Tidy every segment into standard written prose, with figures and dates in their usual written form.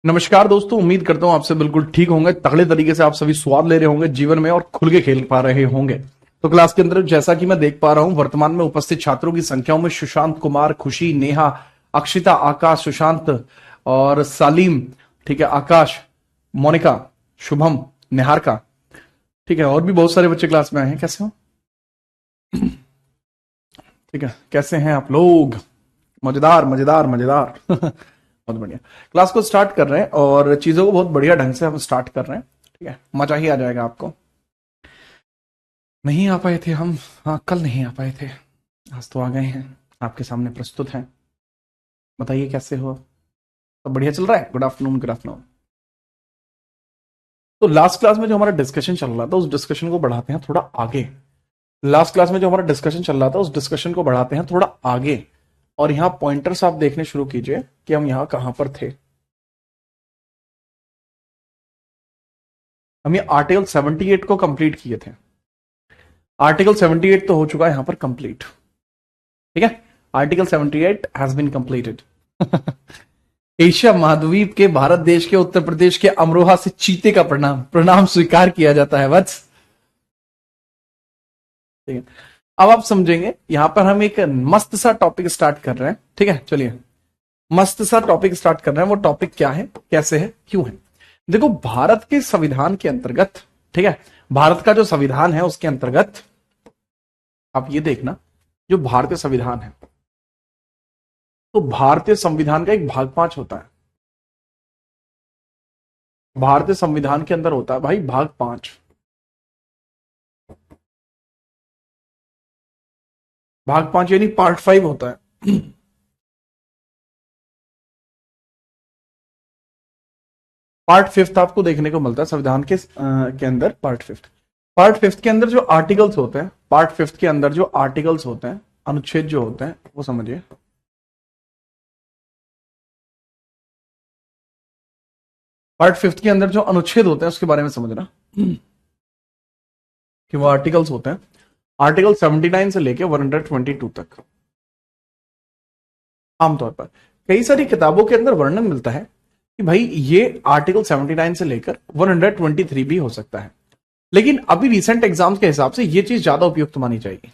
नमस्कार दोस्तों, उम्मीद करता हूं आप सब बिल्कुल ठीक होंगे। तगड़े तरीके से आप सभी स्वाद ले रहे होंगे जीवन में और खुल के खेल पा रहे होंगे। तो क्लास के अंदर जैसा कि मैं देख पा रहा हूं, वर्तमान में उपस्थित छात्रों की संख्याओं में सुशांत कुमार, खुशी, नेहा, अक्षिता, आकाश, सुशांत और सालीम, ठीक है, आकाश, मोनिका, शुभम, निहारिका, ठीक है, और भी बहुत सारे बच्चे क्लास में आए हैं। कैसे हो? ठीक है, कैसे हैं आप लोग? मजेदार मजेदार मजेदार। बहुत बढ़िया। क्लास को स्टार्ट कर रहे हैं और चीजों को बहुत बढ़िया ढंग से हम स्टार्ट कर रहे हैं। ठीक है, मजा ही आ जाएगा आपको। नहीं आ पाए थे हम, हाँ कल नहीं आ पाए थे, आज तो आ गए हैं, आपके सामने प्रस्तुत हैं। बताइए कैसे हो? सब बढ़िया चल रहा है? Good afternoon, good afternoon. तो लास्ट क्लास में जो हमारा डिस्कशन चल रहा था उस डिस्कशन को बढ़ाते हैं थोड़ा आगे। लास्ट क्लास में जो हमारा डिस्कशन चल रहा था उस डिस्कशन को बढ़ाते हैं थोड़ा आगे। और यहां पॉइंटर्स आप देखने शुरू कीजिए कि हम यहां कहां पर थे। हम ये आर्टिकल 78 को कंप्लीट किए थे। आर्टिकल 78 तो हो चुका है यहां पर कंप्लीट। ठीक है, article 78 has been completed. Asia महाद्वीप के भारत देश के उत्तर प्रदेश के अमरोहा से चीते का प्रणाम प्रणाम स्वीकार किया जाता है वत्स। ठीक है, अब आप समझेंगे यहां पर हम एक मस्त सा टॉपिक स्टार्ट कर रहे हैं। ठीक है, चलिए मस्त सा टॉपिक स्टार्ट कर रहे हैं। वो टॉपिक क्या है, कैसे है, क्यों है? देखो, भारत के संविधान के अंतर्गत, ठीक है, भारत का जो संविधान है उसके अंतर्गत आप ये देखना, जो भारतीय संविधान है तो भारतीय संविधान का एक भाग 5 होता है। भारतीय संविधान के अंदर होता है भाई भाग 5। भाग 5 यानी पार्ट 5 होता है। पार्ट 5 आपको देखने को मिलता है संविधान के अंदर। पार्ट 5 के अंदर जो आर्टिकल्स होते हैं, पार्ट 5 के अंदर जो आर्टिकल्स होते हैं, अनुच्छेद जो होते हैं, वो समझिए। पार्ट 5 के अंदर जो अनुच्छेद होते हैं उसके बारे में समझना कि वो आर्टिकल्स होते हैं। आर्टिकल 79 से लेके 122 तक आमतौर पर कई सारी किताबों के अंदर वर्णन मिलता है कि भाई ये आर्टिकल 79 से लेकर 123 भी हो सकता है। लेकिन अभी रिसेंट एग्जाम्स के हिसाब से ये चीज ज्यादा उपयुक्त मानी जाएगी।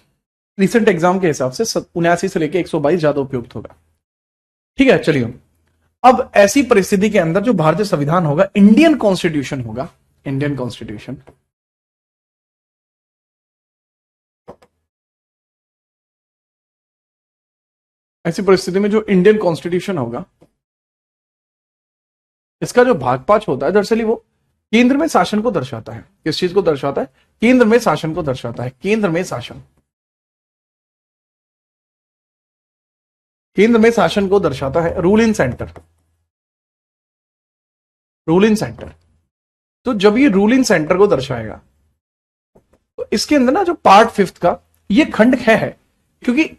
रिसेंट एग्जाम के हिसाब से 79 से लेकर 122 ज्यादा उपयुक्त होगा। ठीक है, चलिए अब ऐसी परिस्थिति के अंदर जो भारतीय संविधान होगा, इंडियन कॉन्स्टिट्यूशन होगा, इंडियन कॉन्स्टिट्यूशन। ऐसी परिस्थिति में जो इंडियन कॉन्स्टिट्यूशन होगा, इसका जो भाग 5 होता है, दरअसल वो केंद्र में शासन को दर्शाता है। किस चीज को दर्शाता है? केंद्र में शासन को दर्शाता है। केंद्र में शासन, केंद्र में शासन को दर्शाता है। Rule in centre, rule in centre. तो जब ये रूल इन सेंटर को दर्शाएगा तो इसके अंदर ना जो पार्ट 5 का ये खंड है क्योंकि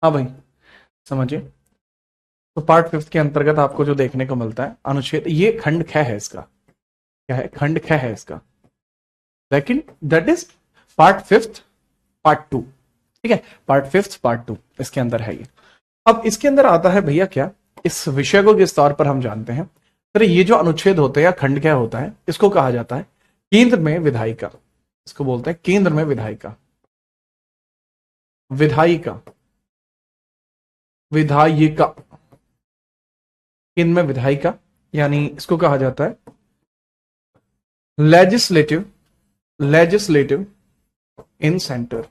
हाँ भाई, समझिए। तो पार्ट 5 के अंतर्गत आपको जो देखने को मिलता है अनुच्छेद, ये खंड ख है इसका। क्या है? खंड ख है इसका। लेकिन दैट इज पार्ट 5 पार्ट 2। ठीक है, पार्ट 5 पार्ट 2 इसके अंदर है ये। अब इसके अंदर आता है भैया क्या, इस विषय को किस तौर पर हम जानते हैं? तो ये जो अनुच्छेद होते हैं या खंड क्या होता है, इसको कहा जाता है केंद्र में विधायिका। इसको बोलते हैं केंद्र में विधायिका। विधायिका, विधायिका, केंद्र में विधायिका, यानी इसको कहा जाता है लेजिस्लेटिव, लेजिस्लेटिव इन सेंटर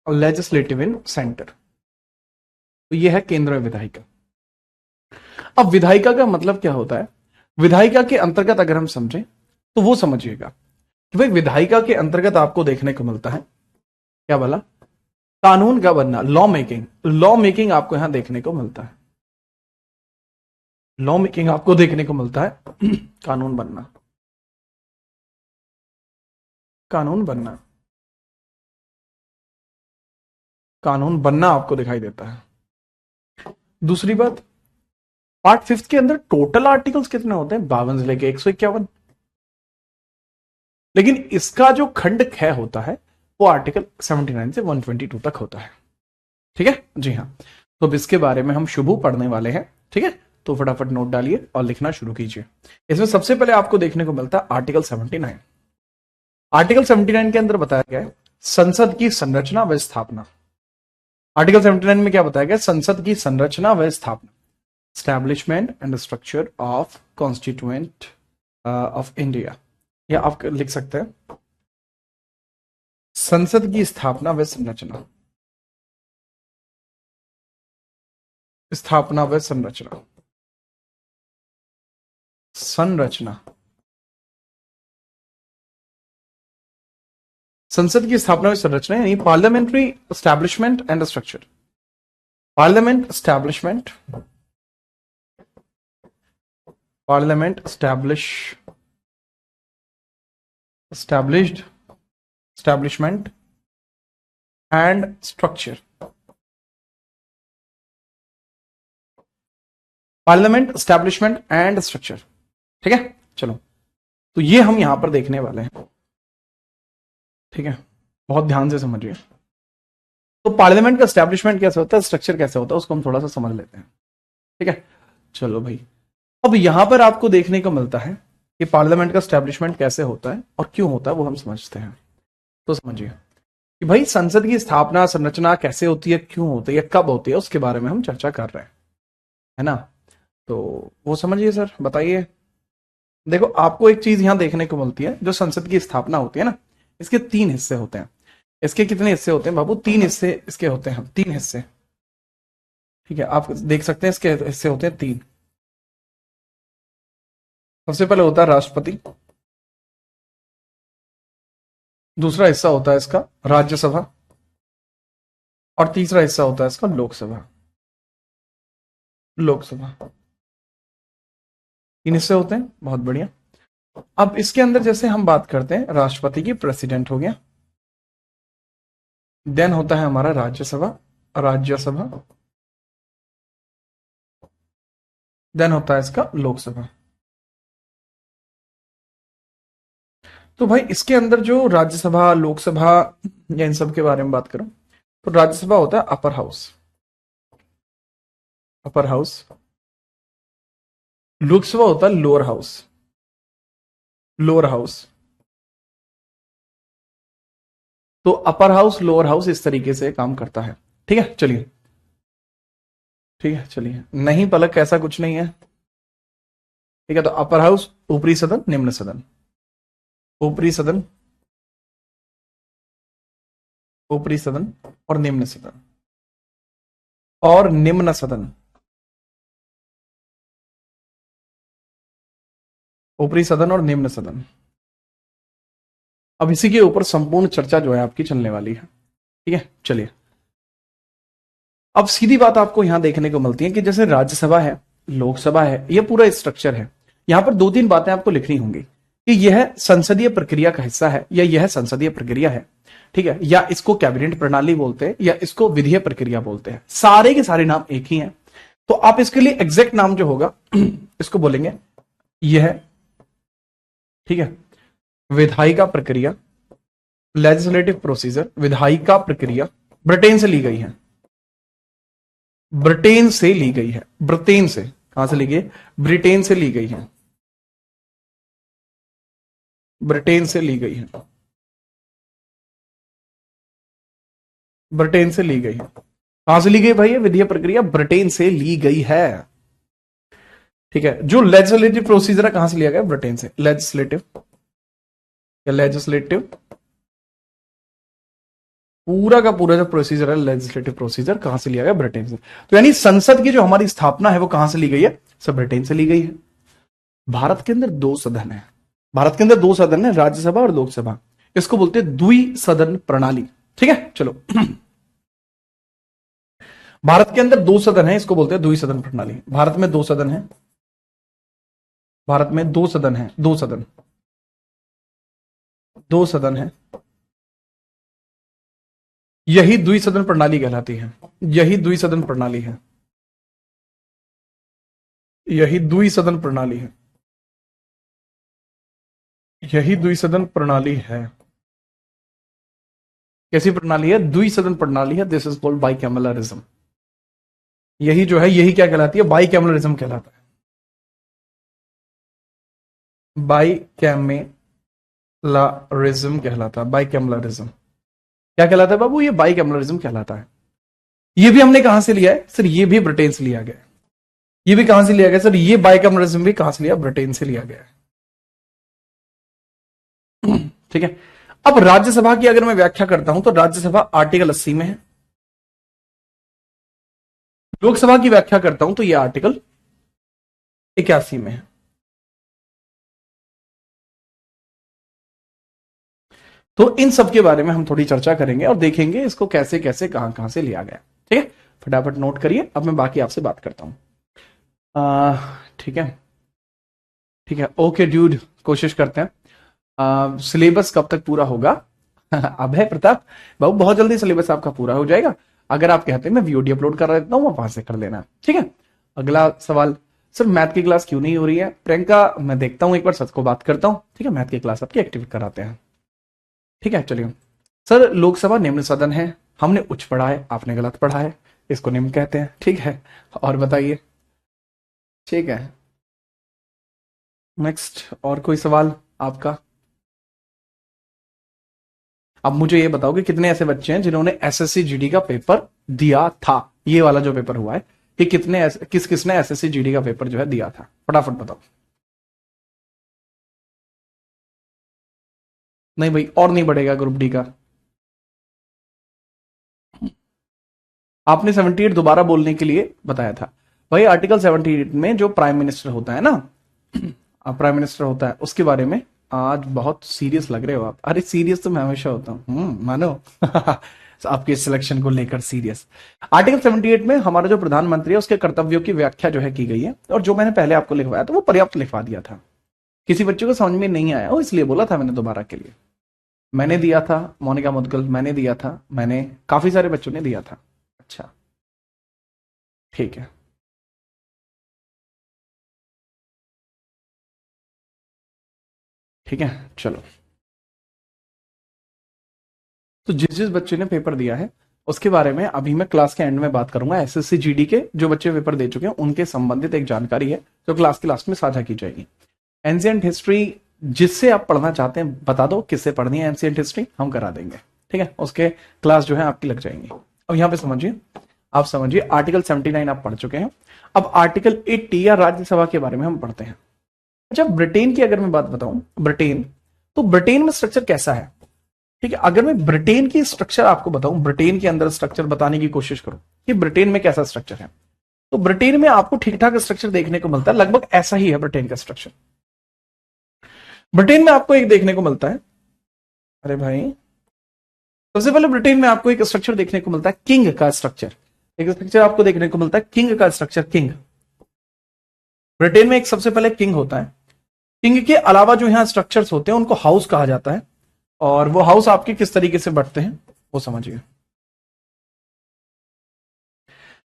और लेजिस्लेटिव इन सेंटर। तो यह है केंद्र में विधायिका। अब विधायिका का मतलब क्या होता है? विधायिका के अंतर्गत अगर हम समझें तो वो समझिएगा कि भाई विधायिका के अंतर्गत आपको देखने को मिलता है क्या बोला? कानून का बनना, लॉ मेकिंग। लॉ मेकिंग आपको यहां देखने को मिलता है, लॉ मेकिंग आपको देखने को मिलता है। कानून बनना, कानून बनना, कानून बनना आपको दिखाई देता है। दूसरी बात, पार्ट 5 के अंदर टोटल आर्टिकल्स कितने होते हैं? 52 से लेके 151। लेकिन इसका जो खंड ख होता है वो आर्टिकल 79 से 122 तक होता है। ठीक है जी हाँ। तो अब इसके बारे में हम शुभू पढ़ने वाले हैं। ठीक है, तो फटाफट नोट डालिए और लिखना शुरू कीजिए। इसमें सबसे पहले आपको देखने को मिलता है आर्टिकल 79। आर्टिकल 79 के अंदर बताया गया है संसद की संरचना व स्थापना। आर्टिकल 79 में क्या बताया गया? संसद की संरचना व स्थापना, establishment and structure of constituent of India, या आप लिख सकते हैं संसद की स्थापना व संरचना, स्थापना व संरचना, संरचना। संसद की स्थापना व संरचना यानी parliamentary establishment and structure, parliament establishment, parliament established establishment and structure, parliament establishment and structure. ठीक है, चलो तो ये हम यहां पर देखने वाले हैं। ठीक है, बहुत ध्यान से समझिए। तो पार्लियामेंट का एस्टैब्लिशमेंट कैसे होता है, स्ट्रक्चर कैसे होता है, उसको हम थोड़ा सा समझ लेते हैं। ठीक है, चलो भाई। अब यहां पर आपको देखने को मिलता है कि पार्लियामेंट का एस्टैब्लिशमेंट कैसे होता है और क्यों होता है, वो हम समझते हैं। तो समझिए कि भाई संसद की स्थापना संरचना कैसे होती है, क्यों होती है, कब होती है, उसके बारे में हम चर्चा कर रहे हैं, है ना? तो वो समझिए सर, बताइए। देखो आपको एक चीज यहां देखने को मिलती है, जो संसद की स्थापना होती है ना, इसके 3 हिस्से होते हैं। इसके कितने हिस्से होते हैं बाबू? 3 हिस्से इसके होते हैं, 3 हिस्से। ठीक है, आप देख सकते हैं इसके हिस्से होते हैं 3। सबसे पहले होता है राष्ट्रपति, दूसरा हिस्सा होता है इसका राज्यसभा, और तीसरा हिस्सा होता है इसका लोकसभा। लोकसभा 3 हिस्से होते हैं, बहुत बढ़िया। अब इसके अंदर जैसे हम बात करते हैं, राष्ट्रपति की प्रेसिडेंट हो गया, देन होता है हमारा राज्यसभा, राज्यसभा, देन होता है इसका लोकसभा। तो भाई इसके अंदर जो राज्यसभा लोकसभा या इन सब के बारे में बात करूं तो राज्यसभा होता है upper house, upper house. Lok Sabha होता है लोअर हाउस, लोअर हाउस। तो अपर हाउस लोअर हाउस इस तरीके से काम करता है। ठीक है, चलिए। ठीक है, चलिए। नहीं पलक, ऐसा कुछ नहीं है। ठीक है, तो अपर हाउस ऊपरी सदन, निम्न सदन, ऊपरी सदन, ऊपरी सदन और निम्न सदन, और निम्न सदन, ऊपरी सदन और निम्न सदन। अब इसी के ऊपर संपूर्ण चर्चा जो है आपकी चलने वाली है। ठीक है, चलिए। अब सीधी बात आपको यहां देखने को मिलती है कि जैसे राज्यसभा है, लोकसभा है, यह पूरा स्ट्रक्चर है। यहां पर 2-3 बातें आपको लिखनी होंगी कि यह संसदीय प्रक्रिया का हिस्सा है या यह संसदीय प्रक्रिया है। ठीक है, या इसको कैबिनेट प्रणाली बोलते हैं या इसको विधेय प्रक्रिया बोलते हैं, सारे के सारे नाम एक ही हैं। तो आप इसके लिए एग्जैक्ट नाम जो होगा इसको बोलेंगे यह, ठीक है, विधायिका प्रक्रिया, लेजिस्लेटिव प्रोसीजर। विधायिका प्रक्रिया ब्रिटेन से ली गई है, ब्रिटेन से ली गई है, ब्रिटेन से। कहां से ली गई? ब्रिटेन से ली गई है, ब्रिटेन से ली गई है, ब्रिटेन से ली गई है। कहां से ली गई भाई? विधेय प्रक्रिया ब्रिटेन से ली गई है। ठीक है, जो लेजिस्लेटिव प्रोसीजर है कहां से लिया गया? ब्रिटेन से। लेजिस्लेटिव या लेजिस्लेटिव पूरा का पूरा जो प्रोसीजर है लेजिस्लेटिव प्रोसीजर कहां से लिया गया? ब्रिटेन से। तो यानी संसद की जो हमारी स्थापना है वो कहां से ली गई है? सब ब्रिटेन से ली गई है। भारत के अंदर दो सदन है, भारत के अंदर दो सदन है, राज्यसभा और लोकसभा। इसको बोलते हैं द्विसदन प्रणाली। ठीक है, चलो भारत के अंदर दो सदन है, इसको बोलते हैं द्विसदन प्रणाली। भारत में दो सदन है, भारत में दो सदन है, दो सदन, दो सदन है। यही द्विसदन प्रणाली कहलाती है, यही द्विसदन प्रणाली है, यही द्विसदन प्रणाली है, यही द्विसदन प्रणाली है। कैसी प्रणाली है? द्विसदन प्रणाली है। This is called bicameralism. यही जो है, यही क्या कहलाती है? बाइकैमलरिज्म कहलाता है। बाइकैमलरिज्म कहलाता है, बाइकैमलरिज्म क्या कहलाता है बाबू? ये बाइकैमलरिज्म कहलाता है। ये भी हमने कहां से लिया है सर? ये भी ब्रिटेन से लिया गया है। ये भी कहां से लिया गया सर? ये बाइकैमलरिज्म भी कहां से लिया? ब्रिटेन से लिया गया है। ठीक है, अब राज्यसभा की अगर मैं व्याख्या करता हूं तो राज्यसभा आर्टिकल 80 में है। लोकसभा की व्याख्या करता हूं तो ये आर्टिकल 81 में है। तो इन सब के बारे में हम थोड़ी चर्चा करेंगे और देखेंगे इसको कैसे कैसे कहां कहां से लिया गया। ठीक है, फटाफट नोट करिए, अब मैं बाकी आपसे बात करता हूं। ठीक है, ठीक है, ओके ड्यूड, कोशिश करते हैं। सिलेबस कब तक पूरा होगा? अब है प्रताप बाबू, बहुत जल्दी सिलेबस आपका पूरा हो जाएगा। अगर आप कहते हैं मैं वीओडी अपलोड कर देता हूँ, वहां से कर लेना। ठीक है, अगला सवाल, सर मैथ की क्लास क्यों नहीं हो रही है? प्रियंका, मैं देखता हूं, एक बार सच को बात करता हूं। ठीक है, मैथ की क्लास आपकी एक्टिव कराते हैं। ठीक है, चलिए। सर लोकसभा निम्न सदन है, हमने उच्च पढ़ा है, आपने गलत पढ़ा है, इसको निम्न कहते हैं। ठीक है, और बताइए। ठीक है, नेक्स्ट, और कोई सवाल आपका? अब मुझे ये बताओ कि कितने ऐसे बच्चे हैं जिन्होंने एसएससी जीडी का पेपर दिया था? ये वाला जो पेपर हुआ है, कि किस किसने एसएससी जीडी का पेपर जो है दिया था? फटाफट बताओ। नहीं भाई, और नहीं बढ़ेगा ग्रुप डी का। आपने 78 दोबारा बोलने के लिए बताया था भाई। आर्टिकल 78 में जो प्राइम मिनिस्टर होता है ना, प्राइम मिनिस्टर होता है, उसके बारे में आज बहुत सीरियस लग रहे हो आप। अरे सीरियस तो मैं हमेशा होता हूँ, मानो आपके सिलेक्शन को लेकर सीरियस। आर्टिकल 78 में हमारा जो प्रधानमंत्री है उसके कर्तव्यों की व्याख्या जो है की गई है, और जो मैंने पहले आपको लिखवाया था वो पर्याप्त लिखवा दिया था। किसी बच्चे को समझ में नहीं आया वो इसलिए बोला था मैंने दोबारा के लिए। मैंने दिया था, मोनिका मुदगल मैंने दिया था, मैंने काफी सारे बच्चों ने दिया था। अच्छा, ठीक है, ठीक है, चलो। तो जिस जिस बच्चे ने पेपर दिया है उसके बारे में अभी मैं क्लास के एंड में बात करूंगा। एसएससी जीडी के जो बच्चे पेपर दे चुके हैं उनके संबंधित एक जानकारी है जो क्लास के लास्ट में साझा की जाएगी। एंशिएंट हिस्ट्री जिससे आप पढ़ना चाहते हैं बता दो किससे पढ़नी है एंशिएंट हिस्ट्री, हम करा देंगे। ठीक है, उसके क्लास जो है आपकी लग जाएंगी। अब यहां पे समझिए, आप समझिए आर्टिकल 79 आप पढ़ चुके हैं। अब आर्टिकल 80 या राज्यसभा के बारे में हम पढ़ते हैं। अच्छा, ब्रिटेन की अगर मैं बात बताऊं, ब्रिटेन, तो ब्रिटेन में स्ट्रक्चर कैसा है? ठीक है, अगर मैं ब्रिटेन की स्ट्रक्चर आपको बताऊं, ब्रिटेन के अंदर स्ट्रक्चर बताने की कोशिश करूं कि ब्रिटेन में कैसा स्ट्रक्चर है, तो ब्रिटेन में आपको ठीक ठाक स्ट्रक्चर देखने को मिलता है। लगभग ऐसा ही है ब्रिटेन का स्ट्रक्चर। ब्रिटेन में आपको एक देखने को मिलता है, अरे भाई, सबसे पहले ब्रिटेन में आपको एक स्ट्रक्चर देखने को मिलता है, किंग का स्ट्रक्चर। एक स्ट्रक्चर आपको देखने को मिलता है किंग का स्ट्रक्चर, किंग। ब्रिटेन में एक सबसे पहले किंग होता है। किंग के अलावा जो यहां स्ट्रक्चर्स होते हैं उनको हाउस कहा जाता है, और वो हाउस आपके किस तरीके से बढ़ते हैं वो समझिए।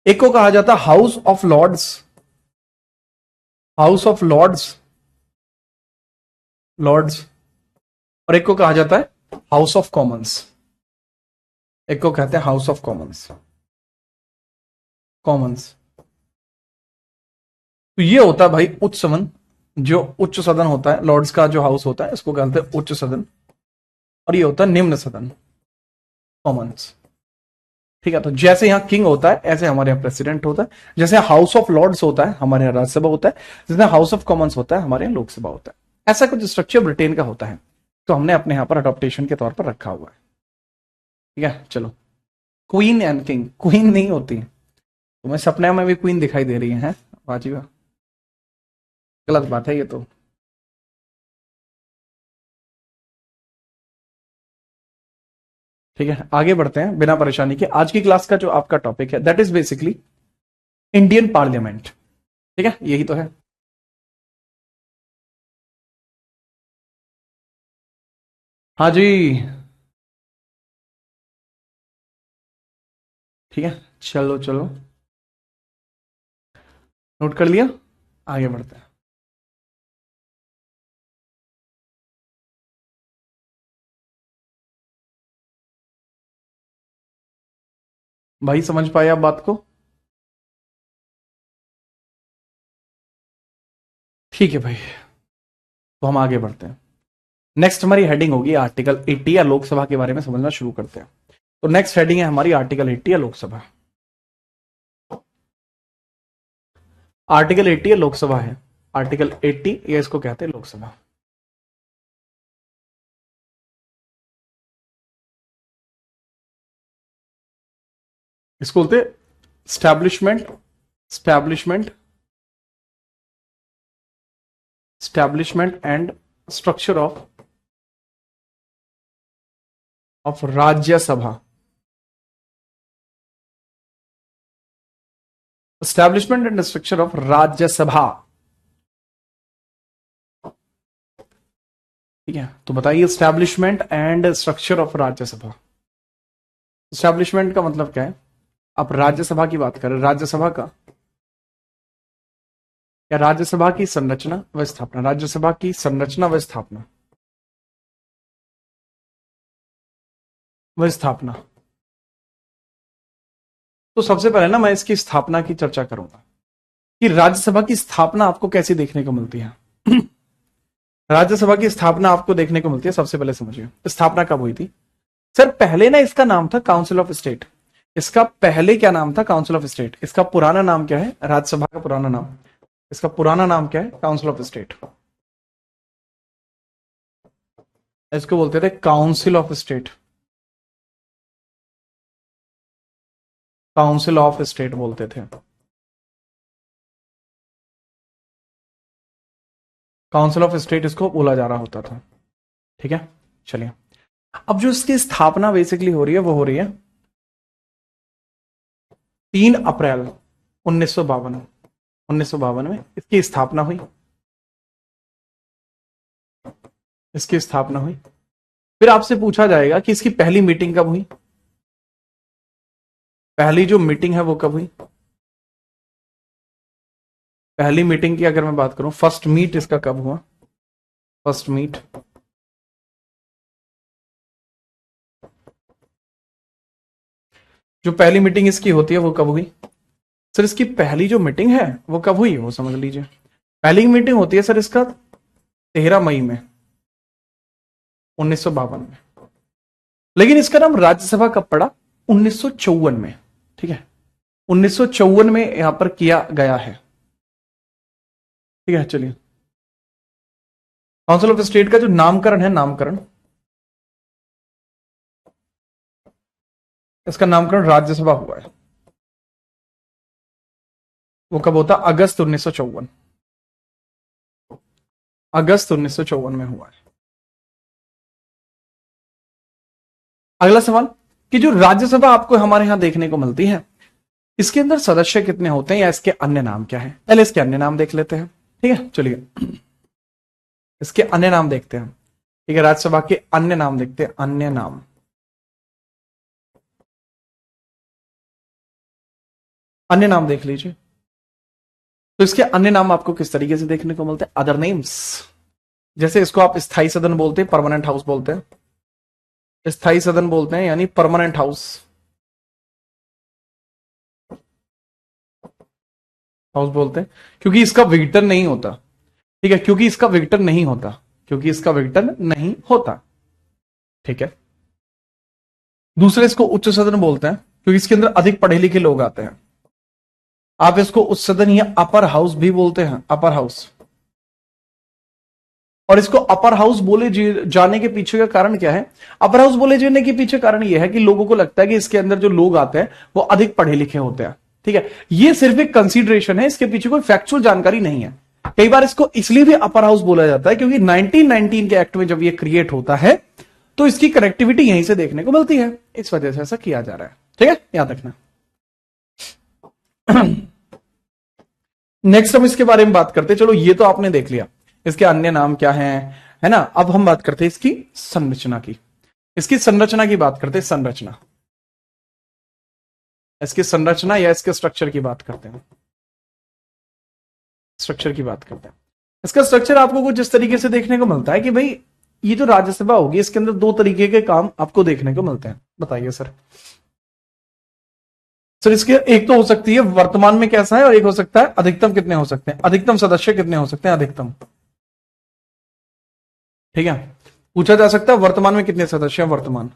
एक को कहा जाता है House of Lords, House of Lords, Lords, और एक को कहा जाता है हाउस ऑफ कॉमन्स। एक को कहते हैं हाउस ऑफ कॉमन्स, कॉमन्स। तो ये होता है भाई उच्च सदन, जो उच्च सदन होता है, लॉर्ड्स का जो हाउस होता है इसको कहते हैं उच्च सदन, और ये होता है निम्न सदन, कॉमन्स। ठीक है, तो जैसे यहां किंग होता है ऐसे हमारे यहां प्रेसिडेंट होता है, जैसे हाउस ऑफ लॉर्ड्स होता है हमारे यहां राज्यसभा होता है, जैसे हाउस ऑफ कॉमन्स होता है हमारे यहां लोकसभा होता है। ऐसा कुछ स्ट्रक्चर ब्रिटेन का होता है, तो हमने अपने यहां पर अडॉप्टेशन के तौर पर रखा हुआ है। ठीक है, चलो। क्वीन एंड किंग, क्वीन नहीं होती, तुम्हें सपने में भी क्वीन दिखाई दे रही है वाजिबा, गलत बात है ये तो। ठीक है, आगे बढ़ते हैं बिना परेशानी के। आज की क्लास का जो आपका टॉपिक है that is basically Indian parliament. ठीक है, यही तो है। हाँ जी, ठीक है, चलो चलो, नोट कर लिया, आगे बढ़ते हैं। भाई समझ पाए आप बात को? ठीक है भाई, तो हम आगे बढ़ते हैं। नेक्स्ट हमारी हेडिंग होगी आर्टिकल 80 या लोकसभा के बारे में समझना शुरू करते हैं। तो नेक्स्ट हेडिंग है हमारी आर्टिकल 80 या लोकसभा। आर्टिकल 80 या लोकसभा है, आर्टिकल 80 या इसको कहते हैं लोकसभा। इसको बोलते establishment, establishment, establishment and structure of Rajya Sabha. Establishment and structure of Rajya Sabha. ठीक है, तो बताइए establishment and structure of Rajya Sabha. Establishment का मतलब क्या है? आप राज्यसभा की बात करें, राज्यसभा का या राज्यसभा की संरचना व स्थापना, राज्यसभा की संरचना व स्थापना, व स्थापना। तो सबसे पहले ना मैं इसकी स्थापना की चर्चा करूंगा कि राज्यसभा की स्थापना आपको कैसी देखने को मिलती है। राज्यसभा की स्थापना आपको देखने को मिलती है, सबसे पहले समझिए स्थापना कब हुई थी। सर पहले ना इसका नाम था काउंसिल ऑफ स्टेट। इसका पहले क्या नाम था? Council of state. इसका पुराना नाम क्या है? राज्यसभा का पुराना नाम, इसका पुराना नाम क्या है? Council of state. इसको बोलते थे council of state, council of state बोलते थे, काउंसिल ऑफ स्टेट इसको बोला जा रहा होता था। ठीक है, चलिए। अब जो इसकी स्थापना बेसिकली हो रही है वो हो रही है 3 अप्रैल 1952, 1952 में इसकी स्थापना हुई, इसकी स्थापना हुई। फिर आपसे पूछा जाएगा कि इसकी पहली मीटिंग कब हुई? पहली जो मीटिंग है वो कब हुई? पहली मीटिंग की अगर मैं बात करूं, फर्स्ट मीट इसका कब हुआ? फर्स्ट मीट जो पहली मीटिंग इसकी होती है वो कब हुई? सर इसकी पहली जो मीटिंग है वो कब हुई वो समझ लीजिए। पहली मीटिंग होती है सर इसका 13 मई में 1952 में, लेकिन इसका नाम राज्यसभा कब पड़ा? 1954 में। ठीक है, 1954 में यहां पर किया गया है। ठीक है, चलिए। काउंसिल ऑफ स्टेट का जो नामकरण है, नामकरण, इसका नामकरण राज्यसभा हुआ है, वो कब होता? अगस्त 1954, अगस्त 1954 में हुआ है। अगला सवाल कि जो राज्यसभा आपको हमारे यहां देखने को मिलती है, इसके अंदर सदस्य कितने होते हैं या इसके अन्य नाम क्या है? पहले इसके अन्य नाम देख लेते हैं। ठीक है, चलिए इसके अन्य नाम देखते हैं। ठीक है, राज्यसभा के अन्य नाम देखते हैं, अन्य नाम। अन्य नाम देख लीजिए, तो इसके अन्य नाम आपको किस तरीके से देखने को मिलते हैं? Other names. जैसे इसको आप स्थायी सदन बोलते हैं, परमानेंट हाउस बोलते हैं, स्थायी सदन बोलते हैं यानी परमानेंट हाउस, हाउस बोलते हैं, क्योंकि इसका विघटन नहीं होता। ठीक है, क्योंकि इसका विघटन नहीं होता, क्योंकि इसका विघटन नहीं होता। ठीक है, दूसरे इसको उच्च सदन बोलते हैं क्योंकि इसके अंदर अधिक पढ़े लिखे लोग आते हैं। आप इसको उच्च सदन या अपर हाउस भी बोलते हैं, अपर हाउस, और इसको अपर हाउस बोले जाने के पीछे का कारण क्या है? अपर हाउस बोले जाने के पीछे कारण यह है कि लोगों को लगता है कि इसके अंदर जो लोग आते हैं वो अधिक पढ़े लिखे होते हैं। ठीक है, ये सिर्फ एक कंसीडरेशन है, इसके पीछे कोई फैक्चुअल जानकारी नहीं है। कई बार इसको इसलिए भी अपर हाउस बोला जाता है क्योंकि 1919 के एक्ट में जब ये क्रिएट होता है तो इसकी कनेक्टिविटी यहीं से देखने को मिलती है, इस वजह से ऐसा किया जा रहा है। ठीक है, याद रखना। नेक्स्ट हम इसके बारे में बात करते हैं। चलो ये तो आपने देख लिया, इसके अन्य नाम क्या हैं, है ना। अब हम बात करते हैं इसकी संरचना की। इसकी संरचना की बात करते हैं, संरचना, इसकी संरचना या इसके स्ट्रक्चर की बात करते हैं। स्ट्रक्चर की बात करते हैं। इसका स्ट्रक्चर आपको कुछ इस तरीके से देखने को मिलता है कि भाई ये जो राज्यसभा होगी इसके अंदर दो तरीके के काम आपको देखने को मिलते हैं। बताइए सर। सर इसके एक तो हो सकती है वर्तमान में कैसा है, और एक हो सकता है अधिकतम कितने हो सकते हैं, अधिकतम सदस्य कितने हो सकते हैं, अधिकतम। ठीक है, पूछा जा सकता है वर्तमान में कितने सदस्य हैं, वर्तमान।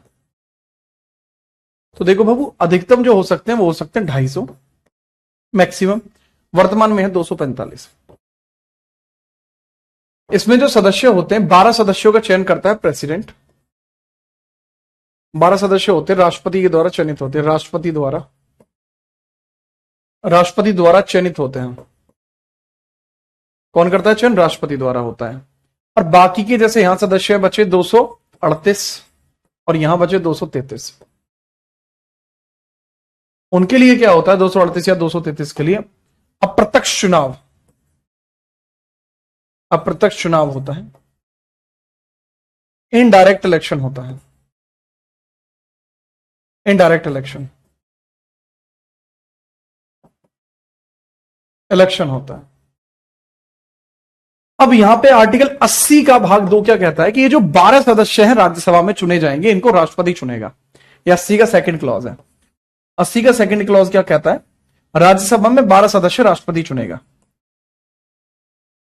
तो देखो बाबू, अधिकतम जो हो सकते हैं वो हो सकते हैं 250, मैक्सिमम वर्तमान में है 245। इसमें जो सदस्य होते हैं 12 सदस्यों का चयन करता है प्रेसिडेंट। 12 सदस्य होते हैं राष्ट्रपति के द्वारा चयनित होते हैं, राष्ट्रपति द्वारा चयनित होते हैं। कौन करता है चयन? राष्ट्रपति द्वारा होता है। और बाकी के जैसे यहां सदस्य बचे 238 और यहां बचे 233, उनके लिए क्या होता है 238 या 233 के लिए? अप्रत्यक्ष चुनाव, अप्रत्यक्ष चुनाव होता है, इनडायरेक्ट इलेक्शन होता है, इनडायरेक्ट इलेक्शन होता है। अब यहां पे आर्टिकल 80 का भाग 2 क्या कहता है कि ये जो 12 सदस्य हैं राज्यसभा में चुने जाएंगे, इनको राष्ट्रपति चुनेगा। ये 80 का सेकंड क्लॉज है। 80 का सेकंड क्लॉज क्या कहता है? राज्यसभा में 12 सदस्य राष्ट्रपति चुनेगा।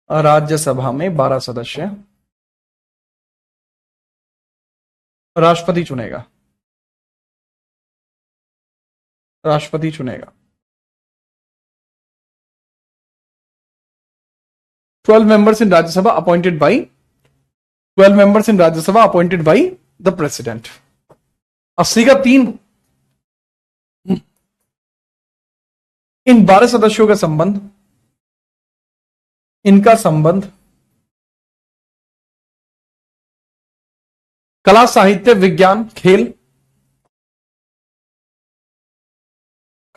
राज्यसभा में 12 सदस्य राष्ट्रपति चुनेगा, राष्ट्रपति चुनेगा। 12 members in Rajya Sabha appointed by 12 members in Rajya Sabha appointed by the president। 80 का 3, इन 12 सदस्यों का संबंध, इनका संबंध कला, साहित्य, विज्ञान, खेल,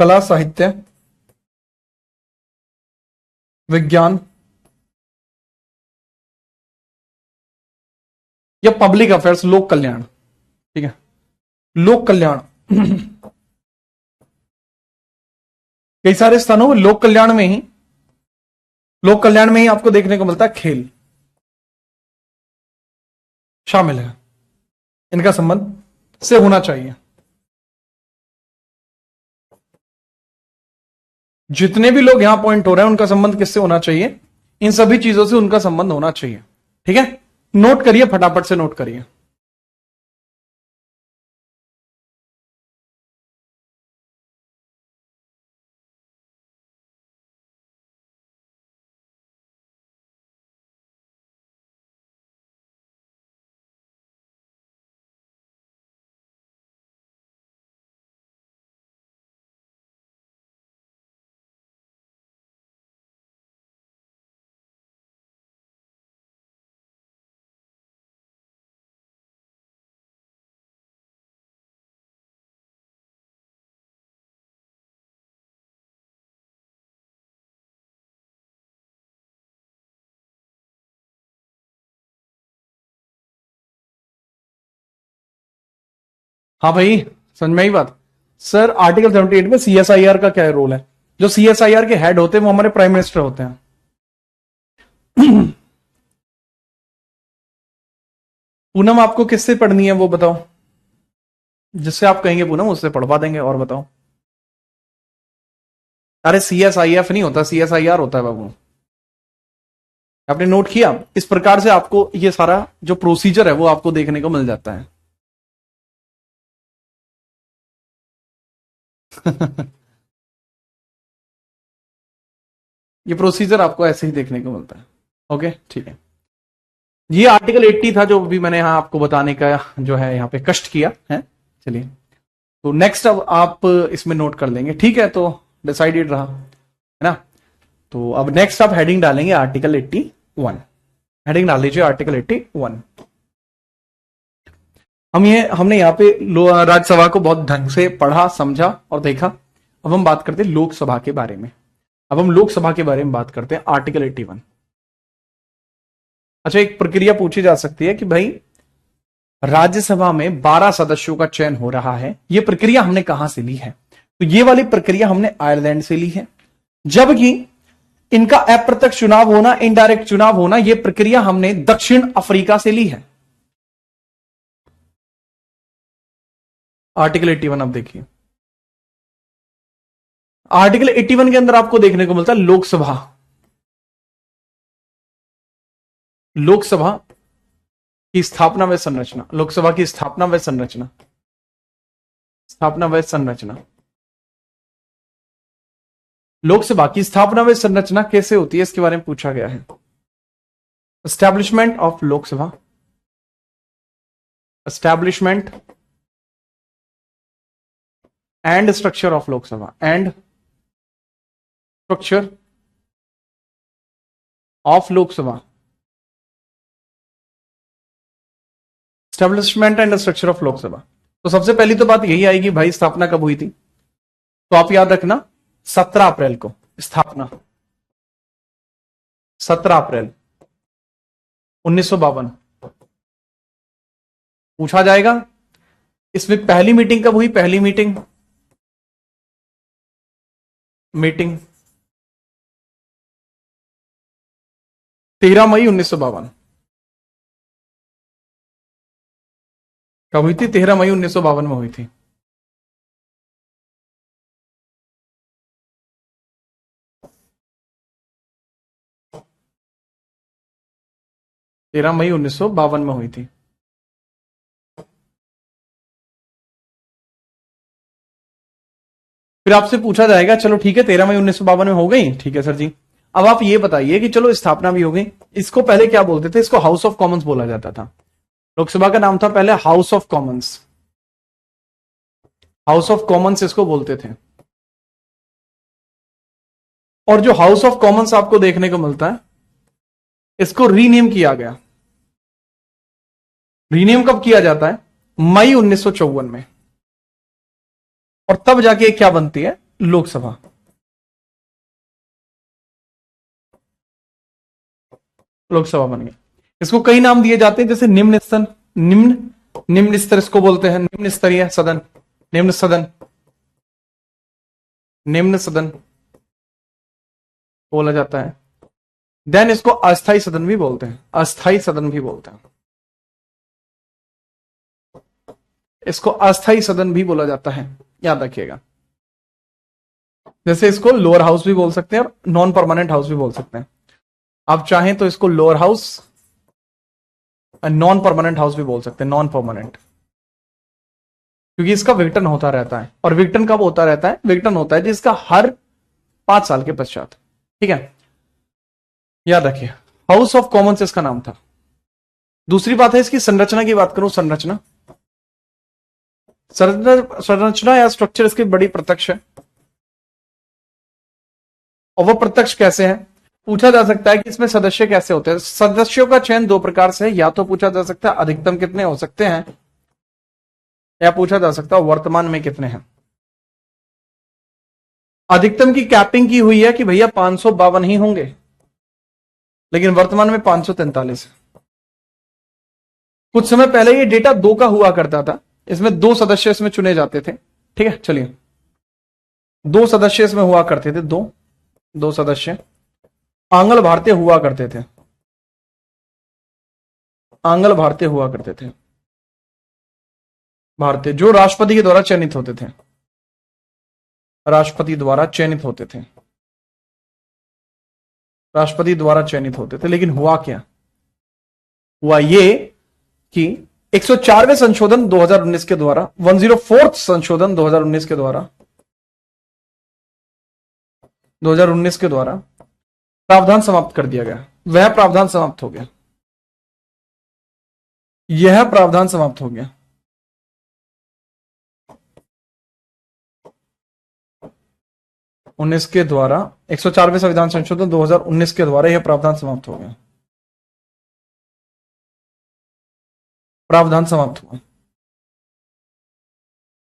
कला, साहित्य, विज्ञान या पब्लिक अफेयर्स, लोक कल्याण। ठीक है, लोक कल्याण। कई सारे स्थानों में लोक कल्याण में ही आपको देखने को मिलता है खेल शामिल है, इनका संबंध से होना चाहिए। जितने भी लोग यहां पॉइंट हो रहे हैं उनका संबंध किससे होना चाहिए? इन सभी चीजों से उनका संबंध होना चाहिए। ठीक है, नोट करिए, फटाफट से नोट करिए। हाँ भाई, समझ में आई बात। सर आर्टिकल 78 में सीएसआईआर का क्या रोल है? जो सीएसआईआर के हेड होते हैं वो हमारे प्राइम मिनिस्टर होते हैं। पूनम आपको किससे पढ़नी है वो बताओ, जिससे आप कहेंगे पूनम उससे पढ़वा देंगे। और बताओ। अरे सीएसआईएफ नहीं होता, सीएसआईआर होता है बाबू। आपने नोट किया? इस प्रकार से आपको ये सारा जो प्रोसीजर है वो आपको देखने को मिल जाता है। ये प्रोसीजर आपको ऐसे ही देखने को मिलता है। ओके, ठीक है। ये आर्टिकल 80 था जो भी मैंने यहां आपको बताने का जो है यहां पे कष्ट किया है। चलिए, तो नेक्स्ट अब आप इसमें नोट कर लेंगे, ठीक है, तो डिसाइडेड रहा, है ना। तो अब नेक्स्ट आप हेडिंग डालेंगे आर्टिकल 81, हेडिंग डाल लीजिए आर्टिकल 81। हमने यहाँ पे राज्यसभा को बहुत ढंग से पढ़ा, समझा और देखा। अब हम बात करते हैं लोकसभा के बारे में। अब हम लोकसभा के बारे में बात करते हैं, आर्टिकल 81। अच्छा, एक प्रक्रिया पूछी जा सकती है कि भाई राज्यसभा में 12 सदस्यों का चयन हो रहा है, यह प्रक्रिया हमने कहां से ली है? तो ये वाली प्रक्रिया हमने आयरलैंड से ली है, जबकि इनका अप्रत्यक्ष चुनाव होना, इनडायरेक्ट चुनाव होना, यह प्रक्रिया हमने दक्षिण अफ्रीका से ली है। आर्टिकल 81 अब देखिए, आर्टिकल 81 के अंदर आपको देखने को मिलता है लोकसभा। लोकसभा की स्थापना व संरचना, लोकसभा की स्थापना व संरचना, स्थापना व संरचना। लोकसभा की स्थापना व संरचना कैसे होती है, इसके बारे में पूछा गया है। Establishment of Lok Sabha, establishment and structure of Lok Sabha, and structure of Lok Sabha, establishment and structure of Lok Sabha. तो सबसे पहली तो बात यही आएगी भाई, स्थापना कब हुई थी? तो आप याद रखना 17 अप्रैल को स्थापना, 17 अप्रैल 1952 पूछा जाएगा। इसमें पहली मीटिंग कब हुई? पहली मीटिंग 13 मई 1952 कब हुई थी? 13 मई 1952 में हुई थी। तेरह मई 1952 में हुई थी। फिर आपसे पूछा जाएगा, चलो ठीक है 13 मई 1952 में हो गई, ठीक है सर जी, अब आप ये बताइए कि चलो स्थापना भी हो गई, इसको पहले क्या बोलते थे? इसको हाउस ऑफ कॉमन्स बोला जाता था। लोकसभा का नाम था पहले house of Commons, house of Commons इसको बोलते थे। और जो हाउस ऑफ कॉमन्स आपको देखने को मिलता है, इसको रीनेम किया गया। रीनेम कब किया जाता है? मई 1954 में, और तब जाके क्या बनती है? लोकसभा। लोकसभा बन गई। इसको कई नाम दिए जाते हैं, जैसे निम्न स्तन, निम्न स्तर इसको बोलते हैं, निम्न स्तरीय सदन, निम्न सदन, निम्न सदन बोला जाता है। देन इसको अस्थाई सदन भी बोलते हैं, अस्थाई सदन भी बोलते हैं, इसको अस्थाई सदन भी बोला जाता है, याद रखिएगा। जैसे इसको लोअर हाउस भी बोल सकते हैं और नॉन परमानेंट हाउस भी बोल सकते हैं। आप चाहें तो इसको lower house, non permanent house भी बोल सकते हैं, नॉन परमानेंट, क्योंकि इसका विघटन होता रहता है। और विघटन कब होता रहता है? विघटन होता है जिसका हर 5 साल के पश्चात, ठीक है, याद रखिए। हाउस ऑफ कॉमन्स इसका नाम था। दूसरी बात है इसकी संरचना की बात करूं, संरचना, संरचना या स्ट्रक्चर इसकी बड़ी प्रत्यक्ष है। और वो प्रत्यक्ष कैसे है? पूछा जा सकता है कि इसमें सदस्य कैसे होते हैं। सदस्यों का चयन 2 प्रकार से है, या तो पूछा जा सकता है अधिकतम कितने हो सकते हैं, या पूछा जा सकता है वर्तमान में कितने हैं। अधिकतम की कैपिंग की हुई है कि भैया 552 ही होंगे, लेकिन वर्तमान में 543 है। कुछ समय पहले ये डेटा 2 का हुआ करता था, इसमें 2 सदस्य इसमें चुने जाते थे, ठीक है। चलिए, 2 सदस्य इसमें हुआ करते थे, 2 सदस्य आंग्ल भारतीय हुआ करते थे, आंग्ल भारतीय हुआ करते थे, भारतीय, जो राष्ट्रपति के द्वारा चयनित होते थे, राष्ट्रपति द्वारा चयनित होते थे, राष्ट्रपति द्वारा चयनित होते थे। लेकिन हुआ क्या? हुआ ये कि 104वें संशोधन 2019 के द्वारा, 104th संशोधन 2019 के द्वारा, 2019 के द्वारा प्रावधान समाप्त कर दिया गया। वह प्रावधान समाप्त हो गया। यह प्रावधान समाप्त हो गया। उन्नीस के द्वारा 104वें संविधान संशोधन 2019 के द्वारा यह प्रावधान समाप्त हो गया। प्रावधान समाप्त हुआ।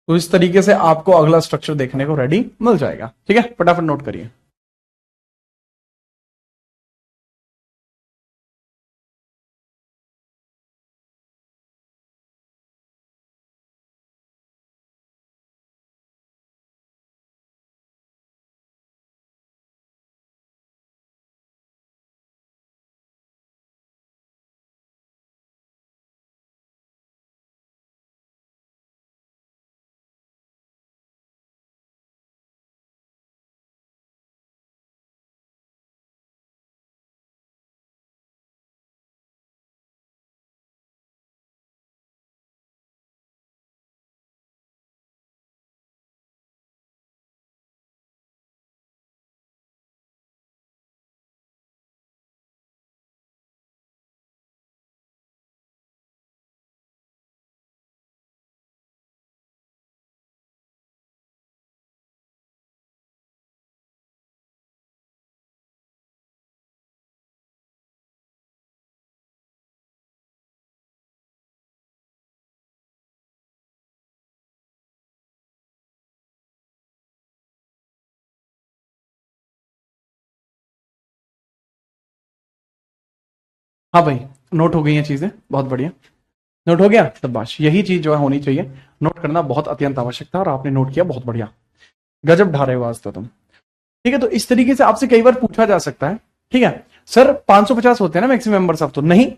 तो इस तरीके से आपको अगला स्ट्रक्चर देखने को रेडी मिल जाएगा। ठीक है, फटाफट नोट करिए। हाँ भाई, नोट हो गई हैं चीजें, बहुत बढ़िया। नोट हो गया, शाबाश। यही चीज जो है होनी चाहिए, नोट करना बहुत अत्यंत आवश्यक था और आपने नोट किया, बहुत बढ़िया। गजब ढा रहे हो आज तो तुम। ठीक है, तो इस तरीके से आपसे कई बार पूछा जा सकता है। ठीक है सर, 550 होते हैं ना मैक्सिमम मेंबर्स ऑफ, तो नहीं,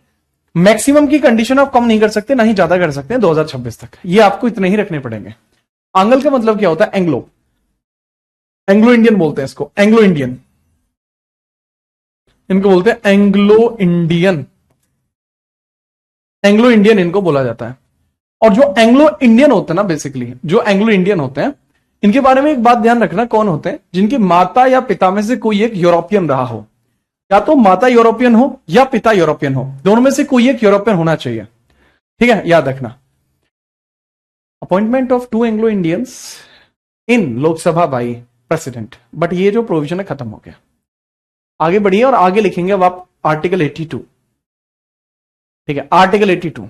मैक्सिमम की कंडीशन आप कम नहीं कर सकते, ना ही ज्यादा कर सकते हैं 2026 तक। ये आपको इतने ही रखने पड़ेंगे। आंगल का मतलब क्या होता है? एंग्लो, एंग्लो इंडियन बोलते हैं इसको, एंग्लो इंडियन, इनको बोलते हैं एंग्लो इंडियन। एंग्लो इंडियन इनको बोला जाता है। और जो एंग्लो इंडियन होते हैं ना, बेसिकली जो एंग्लो इंडियन होते हैं, इनके बारे में एक बात ध्यान रखना, कौन होते हैं? जिनकी माता या पिता में से कोई एक यूरोपियन रहा हो, या तो माता यूरोपियन हो या पिता यूरोपियन हो, दोनों में से कोई एक यूरोपियन होना चाहिए। ठीक है, याद रखना। Appointment of 2 Anglo Indians in Lok Sabha by president, but ये जो प्रोविजन है खत्म हो गया। आगे बढ़िए और आगे लिखेंगे अब आप आर्टिकल 82। ठीक है, आर्टिकल 82,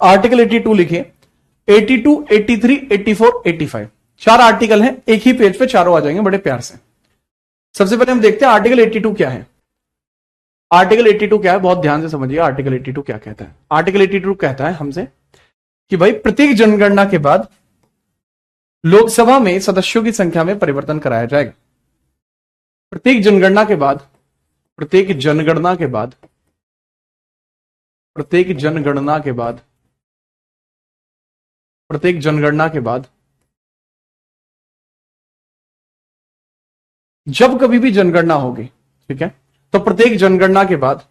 आर्टिकल 82 लिखिए। 82, 83, 84, 85, 4 आर्टिकल हैं, एक ही पेज पे चारों आ जाएंगे बड़े प्यार से। सबसे पहले हम देखते हैं आर्टिकल 82 क्या है। आर्टिकल 82 क्या है, बहुत ध्यान से समझिए। आर्टिकल 82 क्या कहता है? आर्टिकल 82 कहता है हमसे कि भाई प्रत्येक जनगणना के बाद लोकसभा में सदस्यों की संख्या में परिवर्तन कराया जाएगा। प्रत्येक जनगणना के बाद, प्रत्येक जनगणना के बाद, प्रत्येक जनगणना के बाद, प्रत्येक जनगणना के बाद, जब कभी भी जनगणना होगी, ठीक है, तो प्रत्येक जनगणना के बाद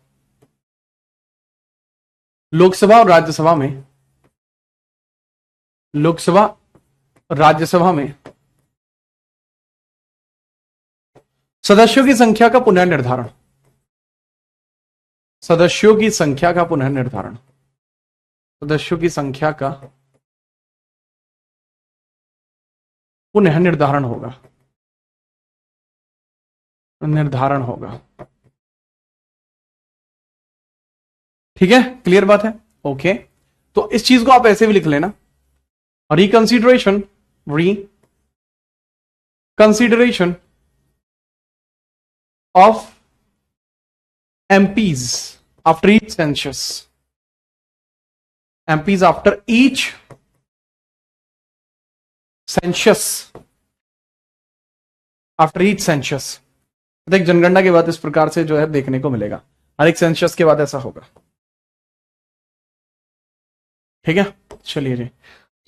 लोकसभा और राज्यसभा में, लोकसभा राज्यसभा में सदस्यों की संख्या का पुनर्निर्धारण, सदस्यों की संख्या का पुनर्निर्धारण, सदस्यों की संख्या का पुनर्निर्धारण होगा, निर्धारण होगा। ठीक है, क्लियर बात है? ओके, तो इस चीज को आप ऐसे भी लिख लेना, reconsideration, reconsideration of MPs after each census, MPs after each census, after each census, प्रत्येक जनगणना के बाद इस प्रकार से जो है देखने को मिलेगा। हर एक सेंसस के बाद ऐसा होगा। ठीक है, चलिए जी,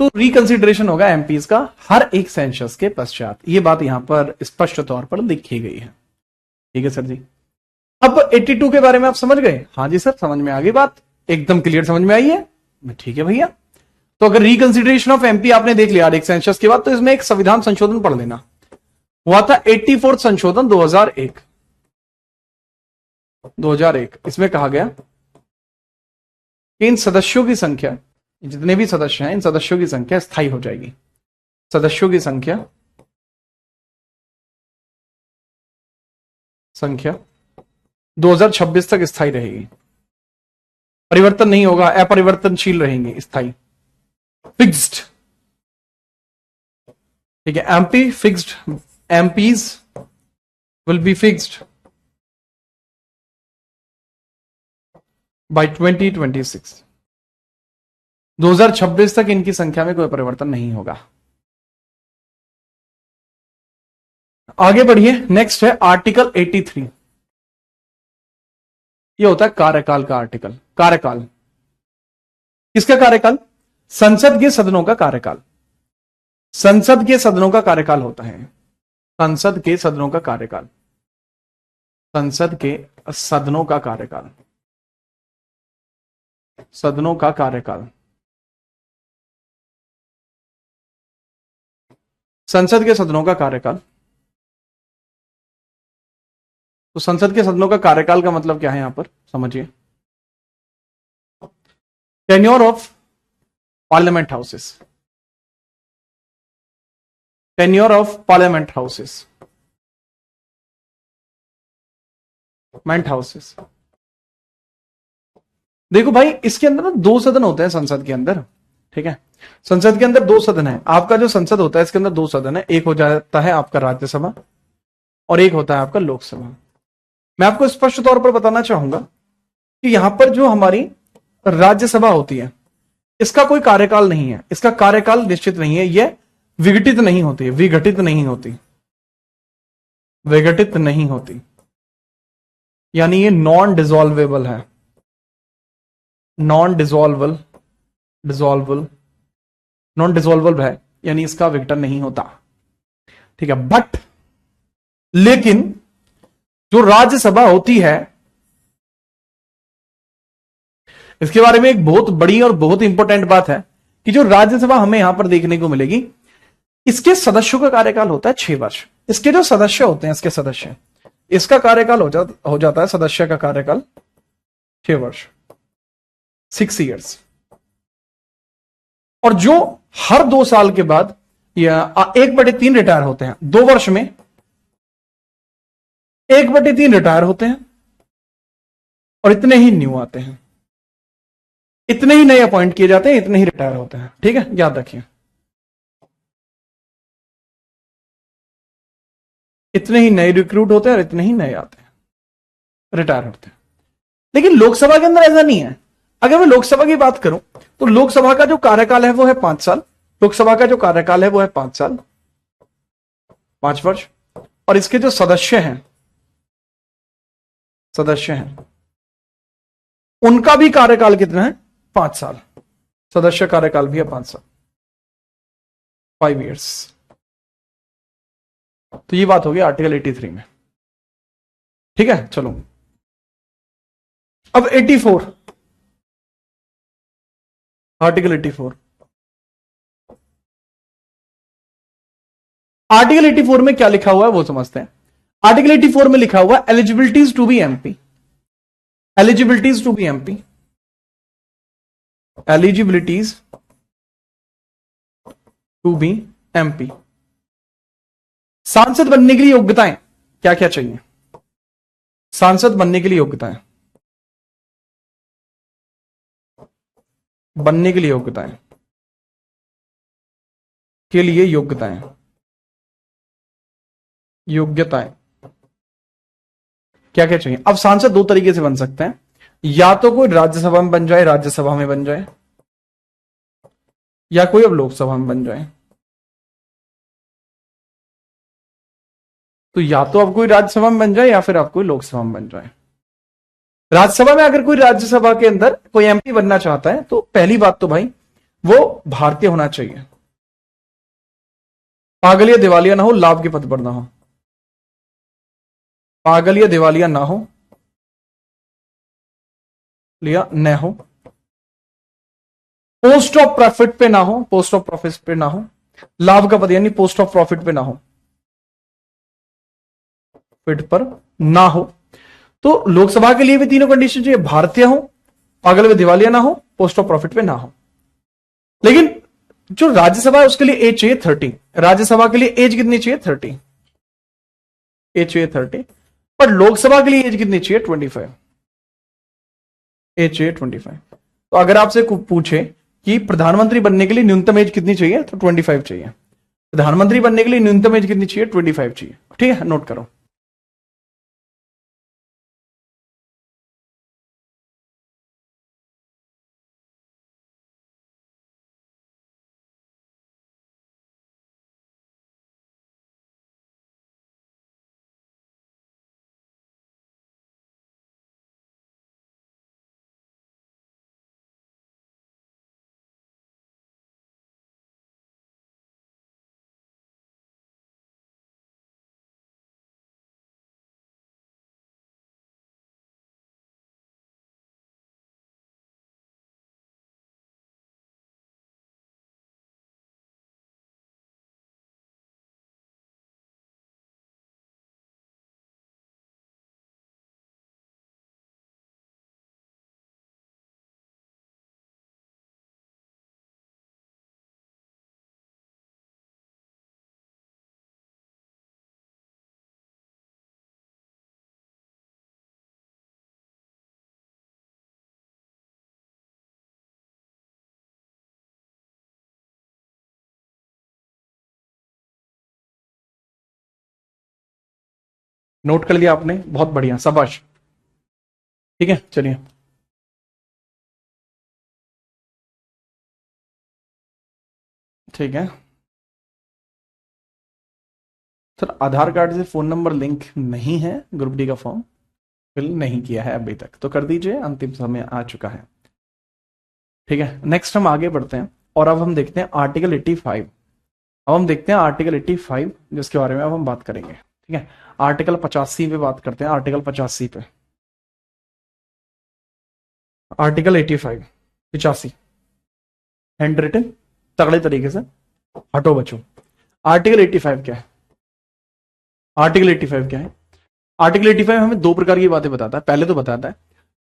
तो रिकंसिडरेशन होगा एमपीज का हर एक सेंसस के पश्चात। ये बात यहां पर स्पष्ट तौर पर लिखी गई है। ठीक है सर जी, अब 82 के बारे में आप समझ गए? हाँ जी सर, समझ में आ गई बात, एकदम क्लियर समझ में आई है। ठीक है भैया, तो अगर रिकंसिडरेशन ऑफ एमपी आपने देख लिया एक सेंसस के बाद, तो इसमें एक संविधान संशोधन पढ़ लेना। हुआ था 84 संशोधन 2001। 2001 इसमें कहा गया कि इन सदस्यों की संख्या, जितने भी सदस्य हैं, इन सदस्यों की संख्या स्थायी हो जाएगी। सदस्यों की संख्या 2026 तक स्थायी रहेगी, परिवर्तन नहीं होगा, अपरिवर्तनशील रहेंगी, स्थायी, फिक्स्ड। ठीक है, MP fixed, MPs will be fixed by 2026। 2026 तक इनकी संख्या में कोई परिवर्तन नहीं होगा। आगे बढ़िए, नेक्स्ट है आर्टिकल 83। ये होता है कार्यकाल का आर्टिकल। कार्यकाल किसका कार्यकाल? संसद के सदनों का कार्यकाल। संसद के सदनों का कार्यकाल होता है, संसद के सदनों का कार्यकाल, संसद के सदनों का कार्यकाल, सदनों का कार्यकाल। संसद के सदनों का कार्यकाल। तो संसद के सदनों का कार्यकाल का मतलब क्या है यहां पर समझिए। Tenure of parliament houses, tenure of parliament houses, meant houses. देखो भाई, इसके अंदर ना 2 सदन होते हैं संसद के अंदर। ठीक है, संसद के अंदर 2 सदन है। आपका जो संसद होता है इसके अंदर 2 सदन है, एक हो जाता है आपका राज्यसभा और एक होता है आपका लोकसभा। मैं आपको स्पष्ट तौर पर बताना चाहूंगा कि यहां पर जो हमारी राज्यसभा होती है इसका कोई कार्यकाल नहीं है, इसका कार्यकाल निश्चित नहीं है, यह विघटित नहीं होती, विघटित नहीं होती, विघटित नहीं होती, यानी ये नॉन डिसॉल्वेबल है, नॉन डिसॉल्वल, डिसॉल्वल, नॉन डिसॉल्वेबल है, यानी इसका विघटन नहीं होता। ठीक है, बट लेकिन जो राज्यसभा होती है, इसके बारे में एक बहुत बड़ी और बहुत इंपॉर्टेंट बात है कि जो राज्यसभा हमें यहां पर देखने को मिलेगी, इसके सदस्यों का कार्यकाल होता है 6 वर्ष। इसके जो सदस्य होते हैं, इसके सदस्य, इसका कार्यकाल हो जाता है, सदस्य का कार्यकाल 6 वर्ष, 6 ईयर्स। और जो हर 2 साल के बाद या 1/3 रिटायर होते हैं, 2 वर्ष में 1/3 रिटायर होते हैं और इतने ही न्यू आते हैं, इतने ही नए अपॉइंट किए जाते हैं, इतने ही रिटायर होते हैं। ठीक है, याद रखिए, इतने ही नए रिक्रूट होते हैं और इतने ही नए आते हैं, रिटायर होते हैं। लेकिन लोकसभा के अंदर ऐसा नहीं है। अगर मैं लोकसभा की बात करूं तो लोकसभा का जो कार्यकाल है वो है 5 साल। लोकसभा का जो कार्यकाल है वो है 5 साल, 5 वर्ष। और इसके जो सदस्य हैं, उनका भी कार्यकाल कितना है? 5 साल। सदस्य कार्यकाल भी है 5 साल, 5 ईयर्स। तो ये बात होगी आर्टिकल 83 में। ठीक है, चलो अब 84, आर्टिकल 84। आर्टिकल 84 में क्या लिखा हुआ है वो समझते हैं। आर्टिकल 84 में लिखा हुआ eligibilities to be MP, eligibilities to be MP, eligibilities to be MP. सांसद बनने के लिए योग्यताएं क्या क्या चाहिए? सांसद बनने के लिए योग्यताएं, बनने के लिए योग्यताएं, के लिए योग्यताएं, योग्यताएं क्या क्या चाहिए? अब सांसद 2 तरीके से बन सकते हैं, या तो कोई राज्यसभा में बन जाए, राज्यसभा में बन जाए, या कोई अब लोकसभा में बन जाए। तो या तो अब कोई राज्यसभा में बन जाए या फिर आप कोई लोकसभा में बन जाए। राज्यसभा में अगर कोई राज्यसभा के अंदर कोई एमपी बनना चाहता है तो पहली बात तो भाई वो भारतीय होना चाहिए, पागल या दिवालिया ना हो, लाभ के पद पर ना हो, पागल या दिवालिया ना हो, लिया न हो, पोस्ट ऑफ प्रॉफिट पे ना हो, पोस्ट ऑफ प्रॉफिट पे ना हो, लाभ का पद यानी पोस्ट ऑफ प्रॉफिट पे ना हो, फिट पर ना हो। तो लोकसभा के लिए भी तीनों कंडीशन चाहिए, भारतीय हो, अगले में दिवालिया ना हो, पोस्ट ऑफ प्रॉफिट पे ना हो। लेकिन जो राज्यसभा है उसके लिए एज चाहिए 30। राज्यसभा के लिए एज कितनी चाहिए? 30 एज चाहिए 30। पर लोकसभा के लिए एज कितनी चाहिए? 25 एज चाहिए 25। तो अगर आपसे पूछे कि प्रधानमंत्री बनने के लिए न्यूनतम एज कितनी चाहिए, तो 25 चाहिए। प्रधानमंत्री बनने के लिए न्यूनतम एज कितनी चाहिए? 25 चाहिए। ठीक है, नोट करो। नोट कर लिया आपने? बहुत बढ़िया, शाबाश। ठीक है, चलिए। ठीक है सर, आधार कार्ड से फोन नंबर लिंक नहीं है, ग्रुप डी का फॉर्म फिल नहीं किया है अभी तक, तो कर दीजिए, अंतिम समय आ चुका है। ठीक है, नेक्स्ट हम आगे बढ़ते हैं और अब हम देखते हैं आर्टिकल 85। अब हम देखते हैं आर्टिकल 85 जिसके बारे में अब हम बात करेंगे। ठीक है, आर्टिकल 85 पे बात करते हैं। आर्टिकल 85 पे, आर्टिकल 85 85 हैंड रिटन तगड़े तरीके से, हटो बच्चों। आर्टिकल 85 क्या है? आर्टिकल 85 क्या है? आर्टिकल 85 हमें दो प्रकार की बातें बताता है। पहले तो बताता है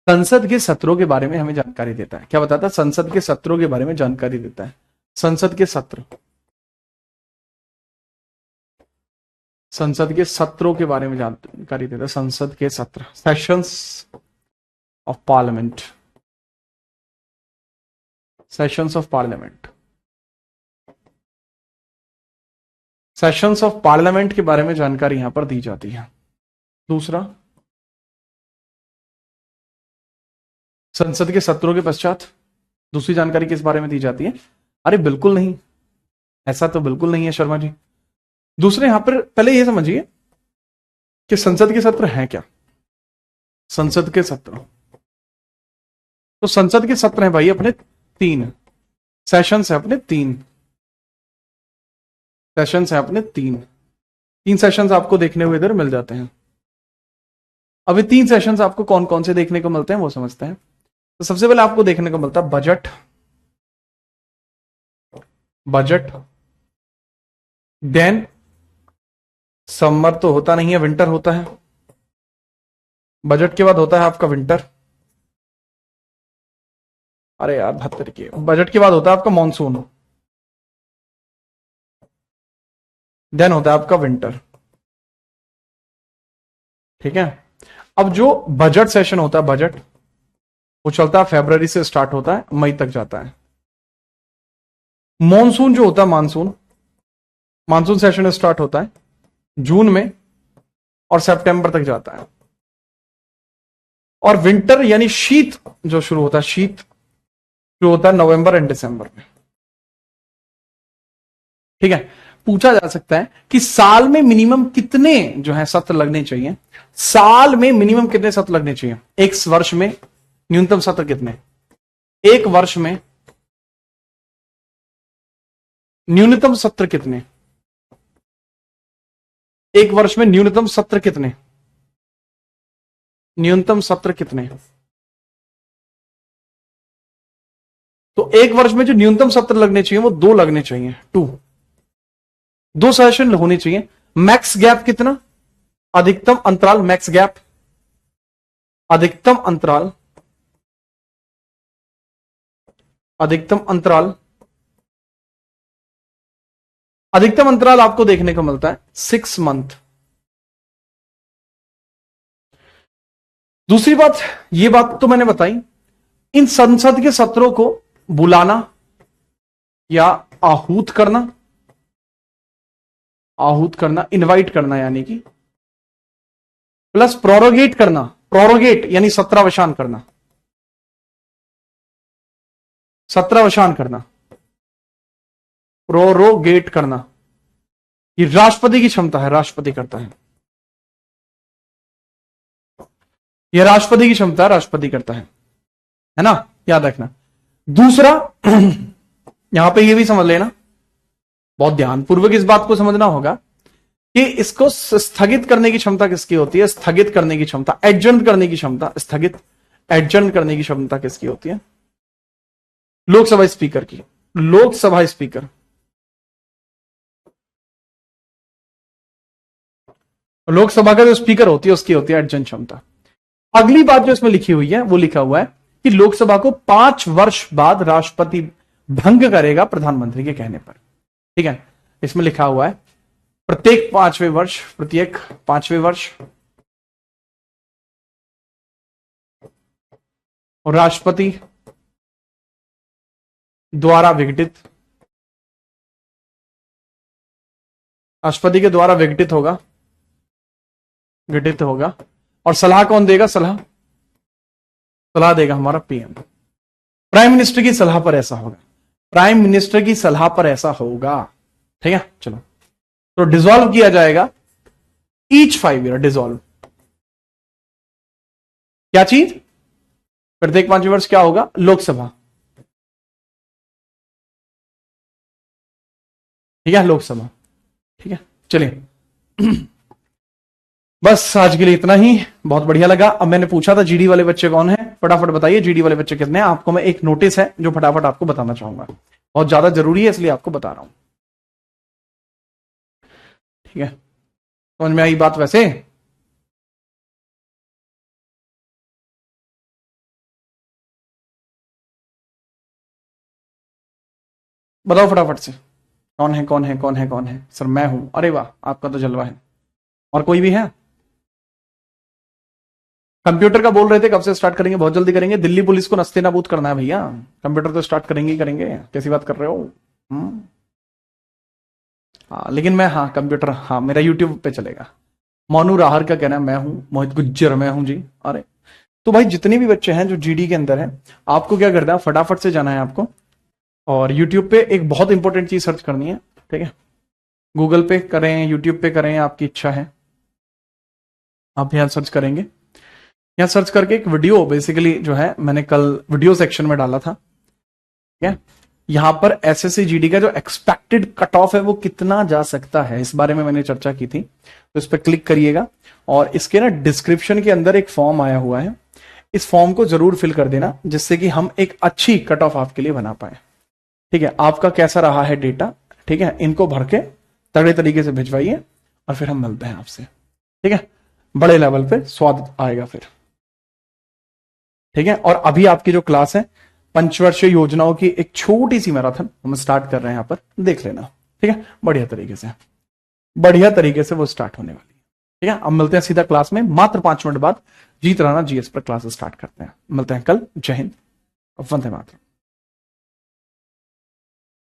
संसद के सत्रों के बारे में हमें जानकारी देता है। क्या बताता है? संसद के सत्रों के बारे में जानकारी देता है। संसद के सत्र, संसद के सत्रों के बारे में जानकारी देता है। संसद के सत्र, sessions of parliament, sessions of parliament, sessions of parliament के बारे में जानकारी यहां पर दी जाती है। दूसरा, संसद के सत्रों के पश्चात दूसरी जानकारी किस बारे में दी जाती है? अरे बिल्कुल नहीं, ऐसा तो बिल्कुल नहीं है शर्मा जी। दूसरे यहां पर पहले यह समझिए कि संसद के सत्र हैं क्या। संसद के सत्र, तो संसद के सत्र हैं भाई अपने 3 सेशंस है, अपने 3 सेशंस है, अपने 3 सेशंस आपको देखने हुए इधर मिल जाते हैं। अभी 3 सेशंस आपको कौन कौन से देखने को मिलते हैं वो समझते हैं। तो सबसे पहले आपको देखने को मिलता है बजट, बजट, देन समर तो होता नहीं है, विंटर होता है। बजट के बाद होता है आपका विंटर, अरे यार 72 की। बजट के बाद होता है आपका मॉनसून, देन होता है आपका विंटर। ठीक है, अब जो बजट सेशन होता है, बजट वो चलता है फरवरी से स्टार्ट होता है, मई तक जाता है। मॉनसून जो होता है, मानसून, मानसून सेशन स्टार्ट होता है जून में और सितंबर तक जाता है। और विंटर यानी शीत जो शुरू होता है, शीत शुरू होता है नवंबर एंड दिसंबर में। ठीक है, पूछा जा सकता है कि साल में मिनिमम कितने जो है सत्र लगने चाहिए। साल में मिनिमम कितने सत्र लगने चाहिए? एक वर्ष में न्यूनतम सत्र कितने? एक वर्ष में न्यूनतम सत्र कितने? एक वर्ष में न्यूनतम सत्र कितने? न्यूनतम सत्र कितने? तो एक वर्ष में जो न्यूनतम सत्र लगने चाहिए वो 2 लगने चाहिए, 2 सेशन होने चाहिए। मैक्स गैप कितना? अधिकतम अंतराल मैक्स गैप अधिकतम अंतराल, अधिकतम अंतराल, अधिकतम अंतराल आपको देखने को मिलता है 6 मंथ। दूसरी बात, ये बात तो मैंने बताई, इन संसद के सत्रों को बुलाना या आहूत करना, आहूत करना, इनवाइट करना यानी कि, प्लस प्रोरोगेट करना, प्रोरोगेट यानी सत्रावसान करना, सत्रावसान करना, प्रोरोगेट करना, ये राष्ट्रपति की क्षमता है, राष्ट्रपति करता है, यह राष्ट्रपति की क्षमता, राष्ट्रपति करता है ना, याद रखना। दूसरा यहां पे ये भी समझ लेना, बहुत ध्यानपूर्वक इस बात को समझना होगा कि इसको स्थगित करने की क्षमता किसकी होती है, स्थगित करने की क्षमता, एडजर्न करने की क्षमता, स्थगित एडजर्न करने की क्षमता किसकी होती है, लोकसभा स्पीकर की, लोकसभा स्पीकर। लोकसभा का जो स्पीकर होती है उसकी होती है एडजर्न क्षमता। अगली बात जो इसमें लिखी हुई है वो लिखा हुआ है कि लोकसभा को 5 वर्ष बाद राष्ट्रपति भंग करेगा प्रधानमंत्री के कहने पर, ठीक है। इसमें लिखा हुआ है प्रत्येक 5वें वर्ष, प्रत्येक 5वें वर्ष और राष्ट्रपति द्वारा विघटित, राष्ट्रपति के द्वारा विघटित होगा, विघटित होगा। और सलाह कौन देगा, सलाह, सलाह देगा हमारा पीएम, प्राइम मिनिस्टर की सलाह पर ऐसा होगा, प्राइम मिनिस्टर की सलाह पर ऐसा होगा, ठीक है। चलो, तो डिसॉल्व किया जाएगा ईच 5 ईयर, डिसॉल्व क्या चीज, प्रत्येक 5 वर्ष क्या होगा, लोकसभा, ठीक है, लोकसभा, ठीक है। चलिए बस आज के लिए इतना ही, बहुत बढ़िया लगा। अब मैंने पूछा था जीडी वाले बच्चे कौन है, फटाफट बताइए जीडी वाले बच्चे कितने हैं। आपको मैं एक नोटिस है जो फटाफट आपको बताना चाहूंगा, बहुत ज्यादा जरूरी है इसलिए आपको बता रहा हूं, ठीक है। समझ में आई बात वैसे, बताओ फटाफट से, कौन है कौन है कौन है कौन है। सर मैं हूं, अरे वाह आपका तो जलवा है। और कोई भी है, कंप्यूटर का बोल रहे थे, कब से स्टार्ट करेंगे, बहुत जल्दी करेंगे, दिल्ली पुलिस को नस्ते नाबूद करना है भैया, कंप्यूटर तो स्टार्ट करेंगे ही करेंगे, कैसी बात कर रहे हो। हाँ लेकिन मैं, हाँ कंप्यूटर, हाँ मेरा यूट्यूब पे चलेगा। मोनू राहर का कहना है मैं हूं, मोहित गुज्जर मैं हूं जी। अरे तो भाई जितने भी बच्चे हैं जो जीडी के अंदर हैं, आपको क्या करना है, फटाफट से जाना है आपको और यूट्यूब पे एक बहुत इंपॉर्टेंट चीज सर्च करनी है, ठीक है। गूगल पे करें, यूट्यूब पे करें, आपकी इच्छा है, आप यहाँ सर्च करेंगे। यहाँ सर्च करके एक वीडियो बेसिकली जो है मैंने कल वीडियो सेक्शन में डाला था, ठीक है। यहाँ पर एसएससी जीडी का जो एक्सपेक्टेड कट ऑफ है वो कितना जा सकता है, इस बारे में मैंने चर्चा की थी, तो इस पर क्लिक करिएगा। और इसके ना डिस्क्रिप्शन के अंदर एक फॉर्म आया हुआ है, इस फॉर्म को जरूर फिल कर देना जिससे कि हम एक अच्छी कट ऑफ आपके लिए बना पाए, ठीक है। आपका कैसा रहा है डेटा, ठीक है, इनको भर के तगड़े तरीके से भिजवाइए और फिर हम मिलते हैं आपसे, ठीक है। बड़े लेवल पे स्वाद आएगा फिर, ठीक है। और अभी आपकी जो क्लास है पंचवर्षीय योजनाओं की एक छोटी सी मैराथन हम स्टार्ट कर रहे हैं, यहाँ पर देख लेना, ठीक है। बढ़िया तरीके से, बढ़िया तरीके से वो स्टार्ट होने वाली है, ठीक है। अब मिलते हैं सीधा क्लास में, मात्र 5 मिनट बाद जीत राणा जीएस पर क्लास स्टार्ट करते हैं। मिलते हैं कल, जय हिंद, वंदे मातरम।